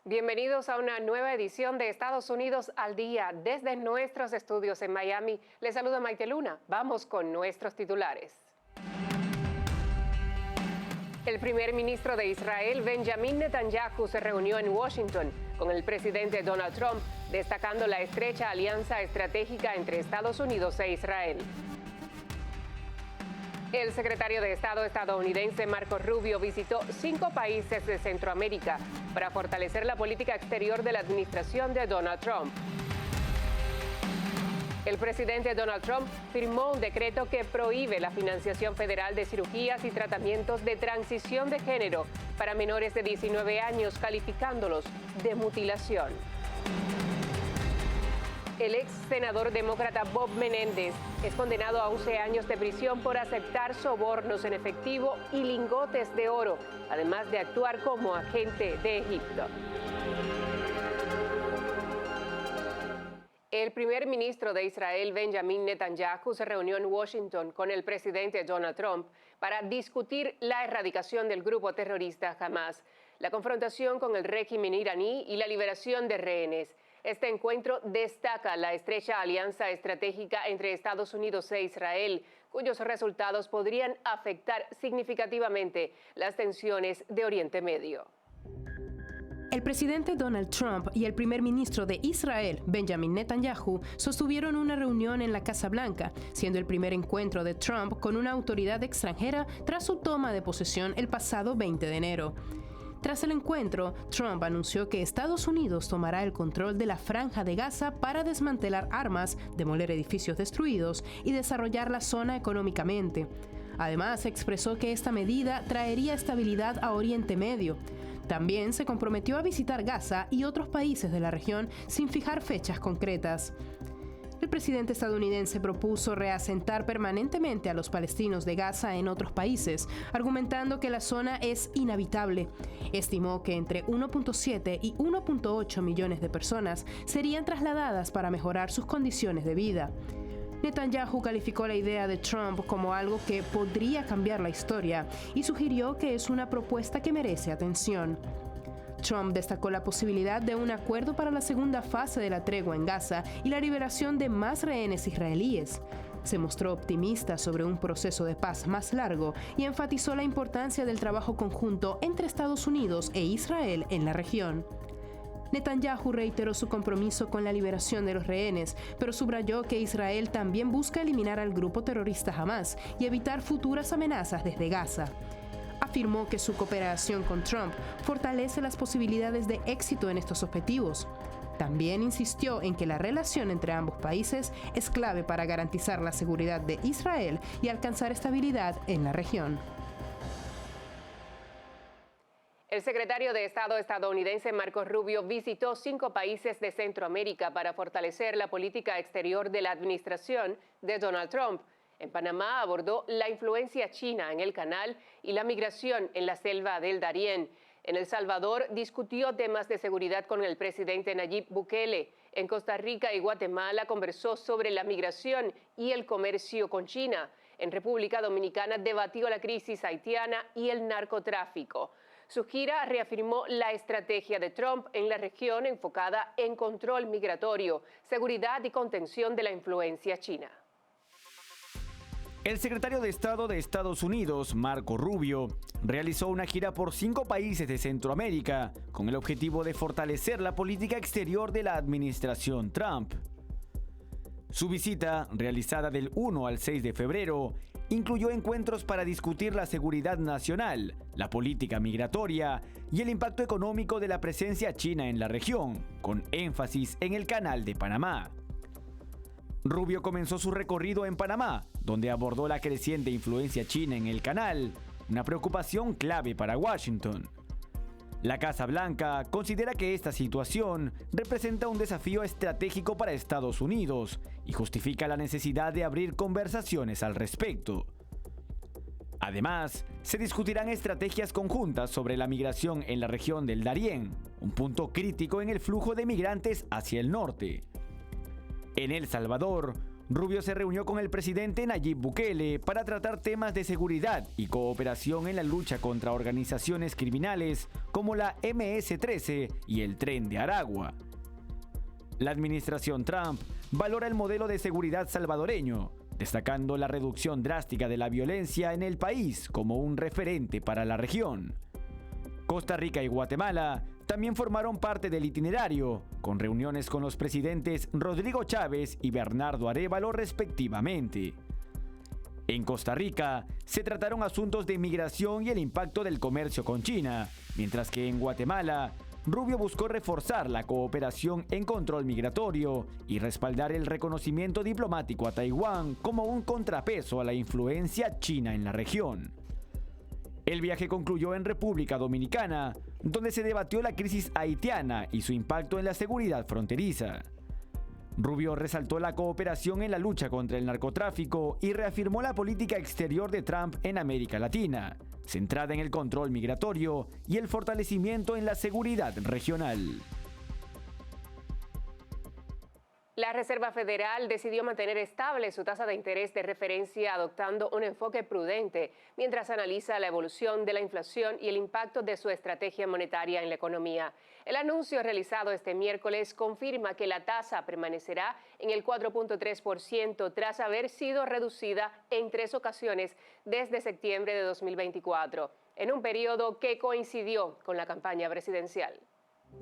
Bienvenidos a una nueva edición de Estados Unidos al Día. Desde nuestros estudios en Miami, les saluda Maite Luna. Vamos con nuestros titulares. El primer ministro de Israel, Benjamin Netanyahu, se reunió en Washington con el presidente Donald Trump, destacando la estrecha alianza estratégica entre Estados Unidos e Israel. El secretario de Estado estadounidense Marco Rubio visitó 5 países de Centroamérica para fortalecer la política exterior de la administración de Donald Trump. El presidente Donald Trump firmó un decreto que prohíbe la financiación federal de cirugías y tratamientos de transición de género para menores de 19 años, calificándolos de mutilación. El ex senador demócrata Bob Menéndez es condenado a 11 años de prisión por aceptar sobornos en efectivo y lingotes de oro, además de actuar como agente de Egipto. El primer ministro de Israel, Benjamin Netanyahu, se reunió en Washington con el presidente Donald Trump para discutir la erradicación del grupo terrorista Hamas, la confrontación con el régimen iraní y la liberación de rehenes. Este encuentro destaca la estrecha alianza estratégica entre Estados Unidos e Israel, cuyos resultados podrían afectar significativamente las tensiones de Oriente Medio. El presidente Donald Trump y el primer ministro de Israel, Benjamin Netanyahu, sostuvieron una reunión en la Casa Blanca, siendo el primer encuentro de Trump con una autoridad extranjera tras su toma de posesión el pasado 20 de enero. Tras el encuentro, Trump anunció que Estados Unidos tomará el control de la Franja de Gaza para desmantelar armas, demoler edificios destruidos y desarrollar la zona económicamente. Además, expresó que esta medida traería estabilidad a Oriente Medio. También se comprometió a visitar Gaza y otros países de la región sin fijar fechas concretas. El presidente estadounidense propuso reasentar permanentemente a los palestinos de Gaza en otros países, argumentando que la zona es inhabitable. Estimó que entre 1.7 y 1.8 millones de personas serían trasladadas para mejorar sus condiciones de vida. Netanyahu calificó la idea de Trump como algo que podría cambiar la historia y sugirió que es una propuesta que merece atención. Trump destacó la posibilidad de un acuerdo para la segunda fase de la tregua en Gaza y la liberación de más rehenes israelíes. Se mostró optimista sobre un proceso de paz más largo y enfatizó la importancia del trabajo conjunto entre Estados Unidos e Israel en la región. Netanyahu reiteró su compromiso con la liberación de los rehenes, pero subrayó que Israel también busca eliminar al grupo terrorista Hamas y evitar futuras amenazas desde Gaza. Afirmó que su cooperación con Trump fortalece las posibilidades de éxito en estos objetivos. También insistió en que la relación entre ambos países es clave para garantizar la seguridad de Israel y alcanzar estabilidad en la región. El secretario de Estado estadounidense Marco Rubio visitó 5 países de Centroamérica para fortalecer la política exterior de la administración de Donald Trump. En Panamá abordó la influencia china en el canal y la migración en la selva del Darién. En El Salvador discutió temas de seguridad con el presidente Nayib Bukele. En Costa Rica y Guatemala conversó sobre la migración y el comercio con China. En República Dominicana debatió la crisis haitiana y el narcotráfico. Su gira reafirmó la estrategia de Trump en la región enfocada en control migratorio, seguridad y contención de la influencia china. El secretario de Estado de Estados Unidos, Marco Rubio, realizó una gira por 5 países de Centroamérica con el objetivo de fortalecer la política exterior de la administración Trump. Su visita, realizada del 1 al 6 de febrero, incluyó encuentros para discutir la seguridad nacional, la política migratoria y el impacto económico de la presencia china en la región, con énfasis en el Canal de Panamá. Rubio comenzó su recorrido en Panamá, donde abordó la creciente influencia china en el canal, una preocupación clave para Washington. La Casa Blanca considera que esta situación representa un desafío estratégico para Estados Unidos y justifica la necesidad de abrir conversaciones al respecto. Además, se discutirán estrategias conjuntas sobre la migración en la región del Darién, un punto crítico en el flujo de migrantes hacia el norte. En El Salvador, Rubio se reunió con el presidente Nayib Bukele para tratar temas de seguridad y cooperación en la lucha contra organizaciones criminales como la MS-13 y el Tren de Aragua. La administración Trump valora el modelo de seguridad salvadoreño, destacando la reducción drástica de la violencia en el país como un referente para la región. Costa Rica y Guatemala también formaron parte del itinerario, con reuniones con los presidentes Rodrigo Chávez y Bernardo Arévalo respectivamente. En Costa Rica se trataron asuntos de inmigración y el impacto del comercio con China, mientras que en Guatemala, Rubio buscó reforzar la cooperación en control migratorio y respaldar el reconocimiento diplomático a Taiwán como un contrapeso a la influencia china en la región. El viaje concluyó en República Dominicana, donde se debatió la crisis haitiana y su impacto en la seguridad fronteriza. Rubio resaltó la cooperación en la lucha contra el narcotráfico y reafirmó la política exterior de Trump en América Latina, centrada en el control migratorio y el fortalecimiento en la seguridad regional. La Reserva Federal decidió mantener estable su tasa de interés de referencia adoptando un enfoque prudente mientras analiza la evolución de la inflación y el impacto de su estrategia monetaria en la economía. El anuncio realizado este miércoles confirma que la tasa permanecerá en el 4.3% tras haber sido reducida en 3 ocasiones desde septiembre de 2024, en un periodo que coincidió con la campaña presidencial.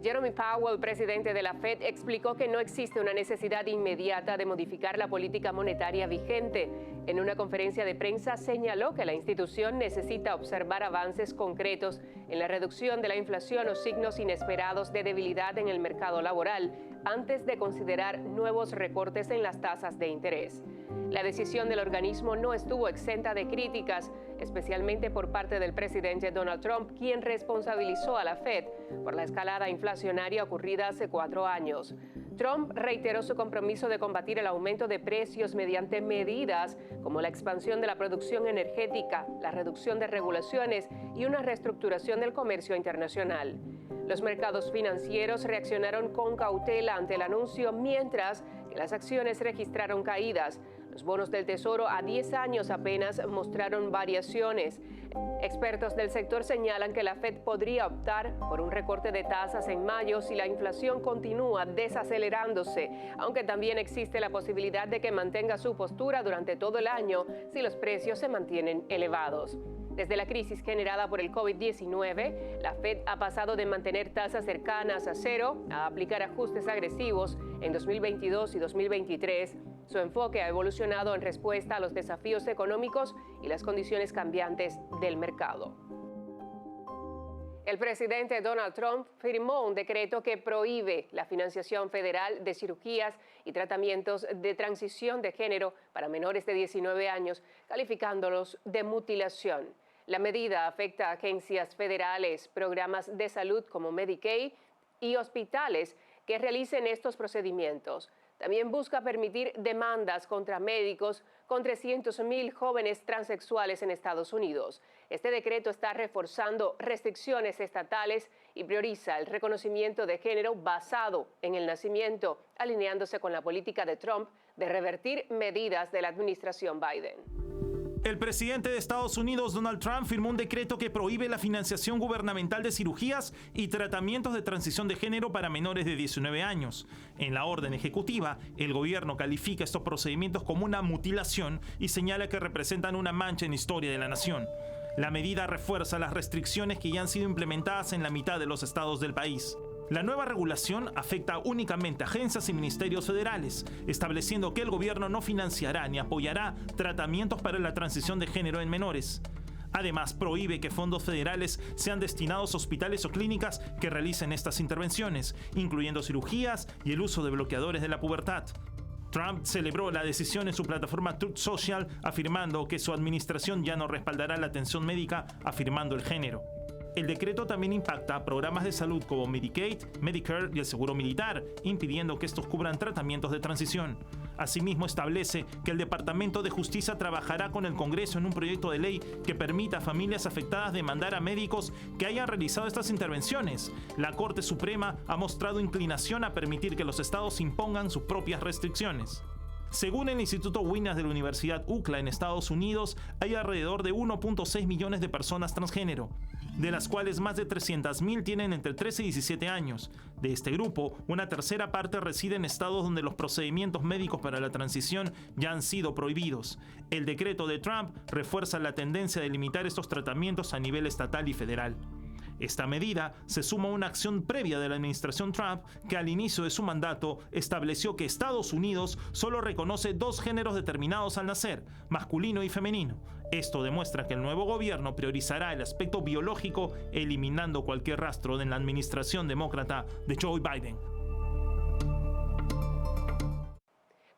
Jerome Powell, presidente de la Fed, explicó que no existe una necesidad inmediata de modificar la política monetaria vigente. En una conferencia de prensa señaló que la institución necesita observar avances concretos en la reducción de la inflación o signos inesperados de debilidad en el mercado laboral antes de considerar nuevos recortes en las tasas de interés. La decisión del organismo no estuvo exenta de críticas, especialmente por parte del presidente Donald Trump, quien responsabilizó a la Fed por la escalada inflacionaria ocurrida hace 4 años. Trump reiteró su compromiso de combatir el aumento de precios mediante medidas como la expansión de la producción energética, la reducción de regulaciones y una reestructuración del comercio internacional. Los mercados financieros reaccionaron con cautela ante el anuncio, mientras que las acciones registraron caídas. Los bonos del Tesoro a 10 años apenas mostraron variaciones. Expertos del sector señalan que la Fed podría optar por un recorte de tasas en mayo si la inflación continúa desacelerándose, aunque también existe la posibilidad de que mantenga su postura durante todo el año si los precios se mantienen elevados. Desde la crisis generada por el COVID-19, la Fed ha pasado de mantener tasas cercanas a cero a aplicar ajustes agresivos en 2022 y 2023. Su enfoque ha evolucionado en respuesta a los desafíos económicos y las condiciones cambiantes del mercado. El presidente Donald Trump firmó un decreto que prohíbe la financiación federal de cirugías y tratamientos de transición de género para menores de 19 años, calificándolos de mutilación. La medida afecta a agencias federales, programas de salud como Medicaid y hospitales que realicen estos procedimientos. También busca permitir demandas contra médicos con 300,000 jóvenes transexuales en Estados Unidos. Este decreto está reforzando restricciones estatales y prioriza el reconocimiento de género basado en el nacimiento, alineándose con la política de Trump de revertir medidas de la administración Biden. El presidente de Estados Unidos, Donald Trump, firmó un decreto que prohíbe la financiación gubernamental de cirugías y tratamientos de transición de género para menores de 19 años. En la orden ejecutiva, el gobierno califica estos procedimientos como una mutilación y señala que representan una mancha en la historia de la nación. La medida refuerza las restricciones que ya han sido implementadas en la mitad de los estados del país. La nueva regulación afecta únicamente a agencias y ministerios federales, estableciendo que el gobierno no financiará ni apoyará tratamientos para la transición de género en menores. Además, prohíbe que fondos federales sean destinados a hospitales o clínicas que realicen estas intervenciones, incluyendo cirugías y el uso de bloqueadores de la pubertad. Trump celebró la decisión en su plataforma Truth Social, afirmando que su administración ya no respaldará la atención médica afirmando el género. El decreto también impacta a programas de salud como Medicaid, Medicare y el seguro militar, impidiendo que estos cubran tratamientos de transición. Asimismo, establece que el Departamento de Justicia trabajará con el Congreso en un proyecto de ley que permita a familias afectadas demandar a médicos que hayan realizado estas intervenciones. La Corte Suprema ha mostrado inclinación a permitir que los estados impongan sus propias restricciones. Según el Instituto Winas de la Universidad UCLA en Estados Unidos, hay alrededor de 1.6 millones de personas transgénero, de las cuales más de 300.000 tienen entre 13 y 17 años. De este grupo, una tercera parte reside en estados donde los procedimientos médicos para la transición ya han sido prohibidos. El decreto de Trump refuerza la tendencia de limitar estos tratamientos a nivel estatal y federal. Esta medida se suma a una acción previa de la administración Trump que al inicio de su mandato estableció que Estados Unidos solo reconoce 2 géneros determinados al nacer, masculino y femenino. Esto demuestra que el nuevo gobierno priorizará el aspecto biológico, eliminando cualquier rastro de la administración demócrata de Joe Biden.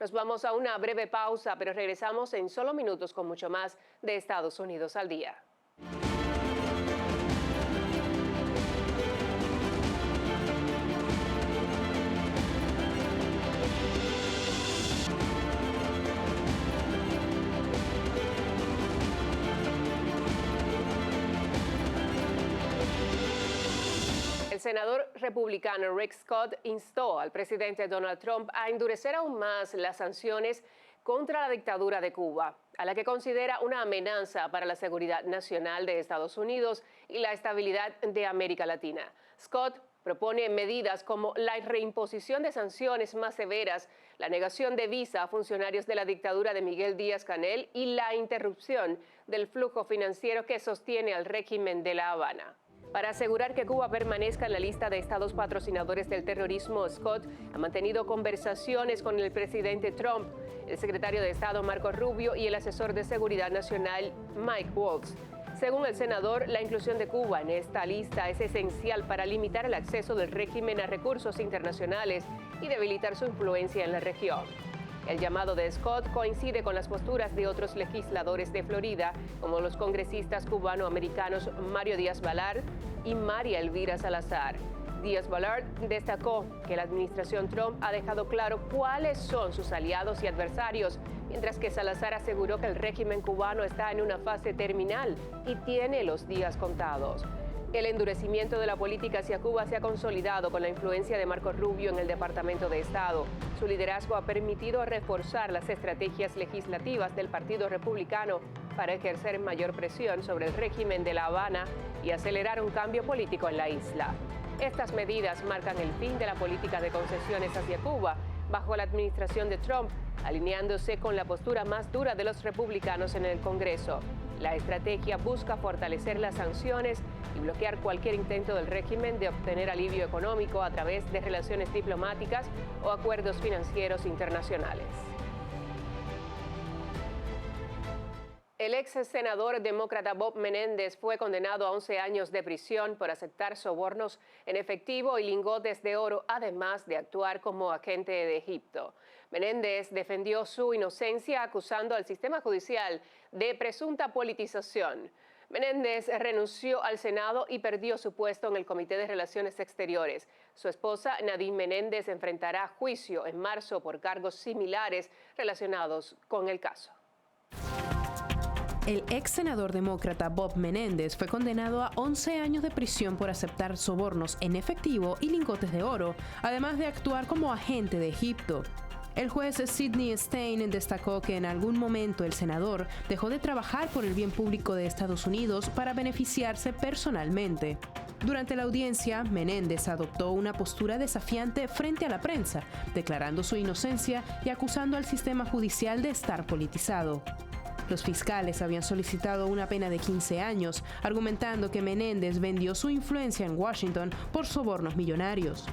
Nos vamos a una breve pausa, pero regresamos en solo minutos con mucho más de Estados Unidos al día. El senador republicano Rick Scott instó al presidente Donald Trump a endurecer aún más las sanciones contra la dictadura de Cuba, a la que considera una amenaza para la seguridad nacional de Estados Unidos y la estabilidad de América Latina. Scott propone medidas como la reimposición de sanciones más severas, la negación de visa a funcionarios de la dictadura de Miguel Díaz-Canel y la interrupción del flujo financiero que sostiene al régimen de La Habana. Para asegurar que Cuba permanezca en la lista de estados patrocinadores del terrorismo, Scott ha mantenido conversaciones con el presidente Trump, el secretario de Estado Marco Rubio y el asesor de Seguridad Nacional Mike Waltz. Según el senador, la inclusión de Cuba en esta lista es esencial para limitar el acceso del régimen a recursos internacionales y debilitar su influencia en la región. El llamado de Scott coincide con las posturas de otros legisladores de Florida, como los congresistas cubano-americanos Mario Díaz-Balart y María Elvira Salazar. Díaz-Balart destacó que la administración Trump ha dejado claro cuáles son sus aliados y adversarios, mientras que Salazar aseguró que el régimen cubano está en una fase terminal y tiene los días contados. El endurecimiento de la política hacia Cuba se ha consolidado con la influencia de Marco Rubio en el Departamento de Estado. Su liderazgo ha permitido reforzar las estrategias legislativas del Partido Republicano para ejercer mayor presión sobre el régimen de La Habana y acelerar un cambio político en la isla. Estas medidas marcan el fin de la política de concesiones hacia Cuba bajo la administración de Trump, alineándose con la postura más dura de los republicanos en el Congreso. La estrategia busca fortalecer las sanciones y bloquear cualquier intento del régimen de obtener alivio económico a través de relaciones diplomáticas o acuerdos financieros internacionales. El ex senador demócrata Bob Menéndez fue condenado a 11 años de prisión por aceptar sobornos en efectivo y lingotes de oro, además de actuar como agente de Egipto. Menéndez defendió su inocencia acusando al sistema judicial de presunta politización. Menéndez renunció al Senado y perdió su puesto en el Comité de Relaciones Exteriores. Su esposa, Nadine Menéndez, enfrentará juicio en marzo por cargos similares relacionados con el caso. El ex senador demócrata Bob Menéndez fue condenado a 11 años de prisión por aceptar sobornos en efectivo y lingotes de oro, además de actuar como agente de Egipto. El juez Sidney Stein destacó que en algún momento el senador dejó de trabajar por el bien público de Estados Unidos para beneficiarse personalmente. Durante la audiencia, Menéndez adoptó una postura desafiante frente a la prensa, declarando su inocencia y acusando al sistema judicial de estar politizado. Los fiscales habían solicitado una pena de 15 años, argumentando que Menéndez vendió su influencia en Washington por sobornos millonarios.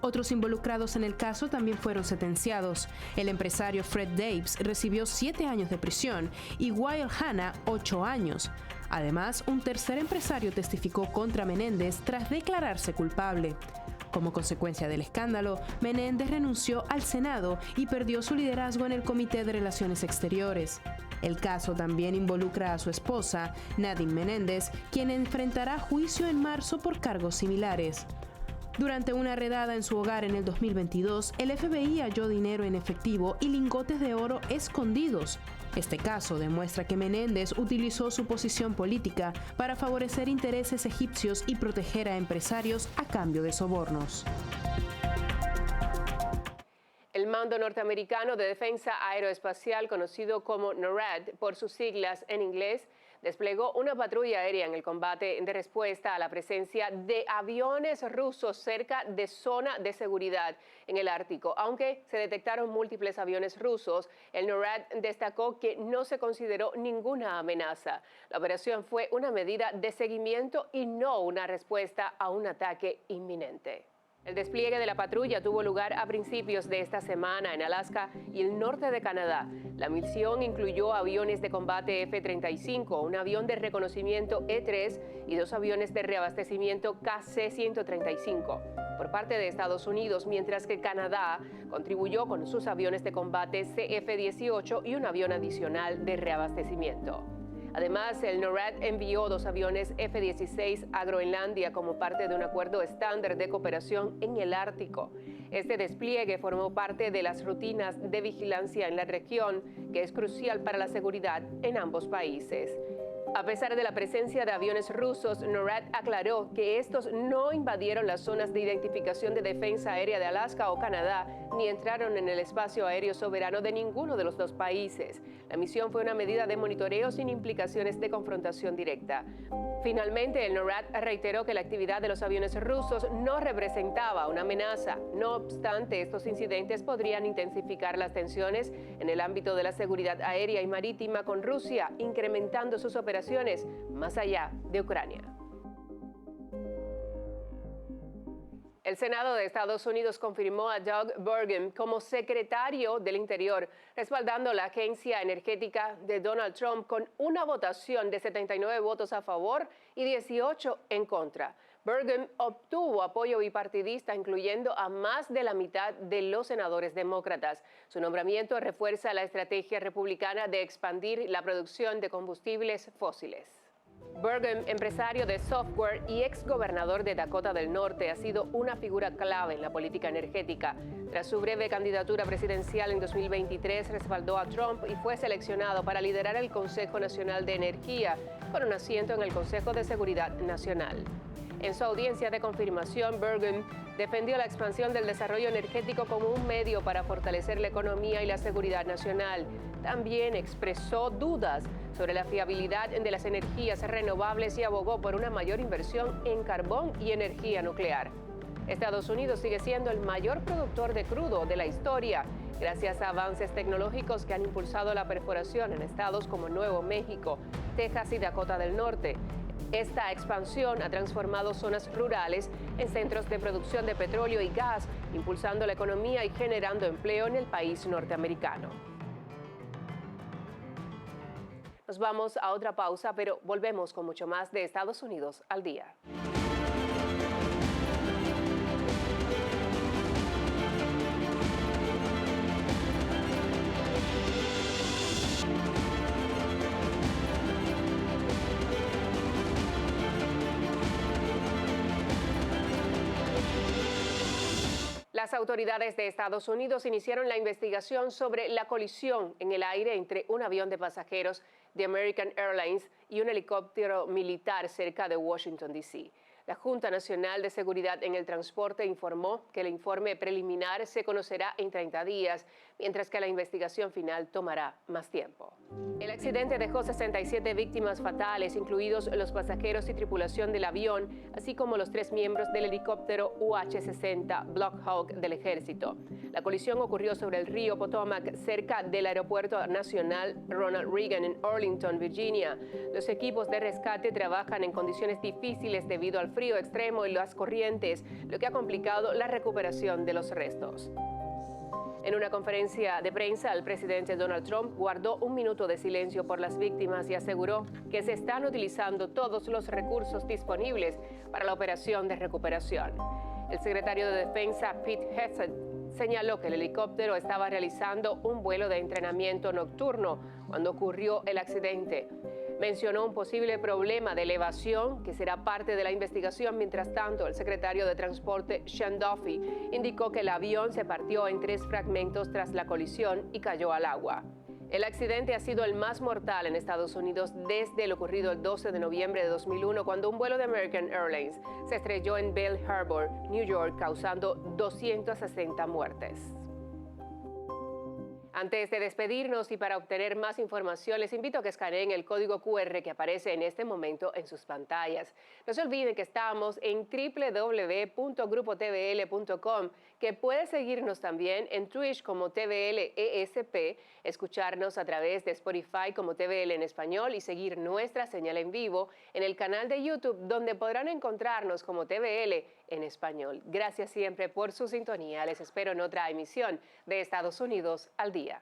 Otros involucrados en el caso también fueron sentenciados. El empresario Fred Davis recibió 7 años de prisión y Wael Hanna 8 años. Además, un tercer empresario testificó contra Menéndez tras declararse culpable. Como consecuencia del escándalo, Menéndez renunció al Senado y perdió su liderazgo en el Comité de Relaciones Exteriores. El caso también involucra a su esposa, Nadine Menéndez, quien enfrentará juicio en marzo por cargos similares. Durante una redada en su hogar en el 2022, el FBI halló dinero en efectivo y lingotes de oro escondidos. Este caso demuestra que Menéndez utilizó su posición política para favorecer intereses egipcios y proteger a empresarios a cambio de sobornos. El Mando Norteamericano de Defensa Aeroespacial, conocido como NORAD por sus siglas en inglés, desplegó una patrulla aérea en el combate de respuesta a la presencia de aviones rusos cerca de zona de seguridad en el Ártico. Aunque se detectaron múltiples aviones rusos, el NORAD destacó que no se consideró ninguna amenaza. La operación fue una medida de seguimiento y no una respuesta a un ataque inminente. El despliegue de la patrulla tuvo lugar a principios de esta semana en Alaska y el norte de Canadá. La misión incluyó aviones de combate F-35, un avión de reconocimiento E-3 y 2 aviones de reabastecimiento KC-135 por parte de Estados Unidos, mientras que Canadá contribuyó con sus aviones de combate CF-18 y un avión adicional de reabastecimiento. Además, el NORAD envió 2 aviones F-16 a Groenlandia como parte de un acuerdo estándar de cooperación en el Ártico. Este despliegue formó parte de las rutinas de vigilancia en la región, que es crucial para la seguridad en ambos países. A pesar de la presencia de aviones rusos, NORAD aclaró que estos no invadieron las zonas de identificación de defensa aérea de Alaska o Canadá, ni entraron en el espacio aéreo soberano de ninguno de los 2 países. La misión fue una medida de monitoreo sin implicaciones de confrontación directa. Finalmente, el NORAD reiteró que la actividad de los aviones rusos no representaba una amenaza. No obstante, estos incidentes podrían intensificar las tensiones en el ámbito de la seguridad aérea y marítima con Rusia, incrementando sus operaciones más allá de Ucrania. El Senado de Estados Unidos confirmó a Doug Burgum como secretario del Interior, respaldando la agencia energética de Donald Trump con una votación de 79 votos a favor y 18 en contra. Burgum obtuvo apoyo bipartidista, incluyendo a más de la mitad de los senadores demócratas. Su nombramiento refuerza la estrategia republicana de expandir la producción de combustibles fósiles. Burgum, empresario de software y exgobernador de Dakota del Norte, ha sido una figura clave en la política energética. Tras su breve candidatura presidencial en 2023, respaldó a Trump y fue seleccionado para liderar el Consejo Nacional de Energía, con un asiento en el Consejo de Seguridad Nacional. En su audiencia de confirmación, Burgum defendió la expansión del desarrollo energético como un medio para fortalecer la economía y la seguridad nacional. También expresó dudas sobre la fiabilidad de las energías renovables y abogó por una mayor inversión en carbón y energía nuclear. Estados Unidos sigue siendo el mayor productor de crudo de la historia, gracias a avances tecnológicos que han impulsado la perforación en estados como Nuevo México, Texas y Dakota del Norte. Esta expansión ha transformado zonas rurales en centros de producción de petróleo y gas, impulsando la economía y generando empleo en el país norteamericano. Nos vamos a otra pausa, pero volvemos con mucho más de Estados Unidos al día. Las autoridades de Estados Unidos iniciaron la investigación sobre la colisión en el aire entre un avión de pasajeros de American Airlines y un helicóptero militar cerca de Washington, D.C. La Junta Nacional de Seguridad en el Transporte informó que el informe preliminar se conocerá en 30 días, mientras que la investigación final tomará más tiempo. El accidente dejó 67 víctimas fatales, incluidos los pasajeros y tripulación del avión, así como los 3 miembros del helicóptero UH-60 Black Hawk del ejército. La colisión ocurrió sobre el río Potomac, cerca del Aeropuerto Nacional Ronald Reagan en Arlington, Virginia. Los equipos de rescate trabajan en condiciones difíciles debido al frío extremo y las corrientes, lo que ha complicado la recuperación de los restos. En una conferencia de prensa, el presidente Donald Trump guardó un minuto de silencio por las víctimas y aseguró que se están utilizando todos los recursos disponibles para la operación de recuperación. El secretario de Defensa, Pete Hegseth, señaló que el helicóptero estaba realizando un vuelo de entrenamiento nocturno cuando ocurrió el accidente. Mencionó un posible problema de elevación que será parte de la investigación. Mientras tanto, el secretario de Transporte, Sean Duffy, indicó que el avión se partió en 3 fragmentos tras la colisión y cayó al agua. El accidente ha sido el más mortal en Estados Unidos desde lo ocurrido el 12 de noviembre de 2001, cuando un vuelo de American Airlines se estrelló en Belle Harbor, New York, causando 260 muertes. Antes de despedirnos y para obtener más información, les invito a que escaneen el código QR que aparece en este momento en sus pantallas. No se olviden que estamos en www.grupotvl.com, que puede seguirnos también en Twitch como TVL ESP, escucharnos a través de Spotify como TVL en español y seguir nuestra señal en vivo en el canal de YouTube, donde podrán encontrarnos como TVL en español. Gracias siempre por su sintonía. Les espero en otra emisión de Estados Unidos al Día.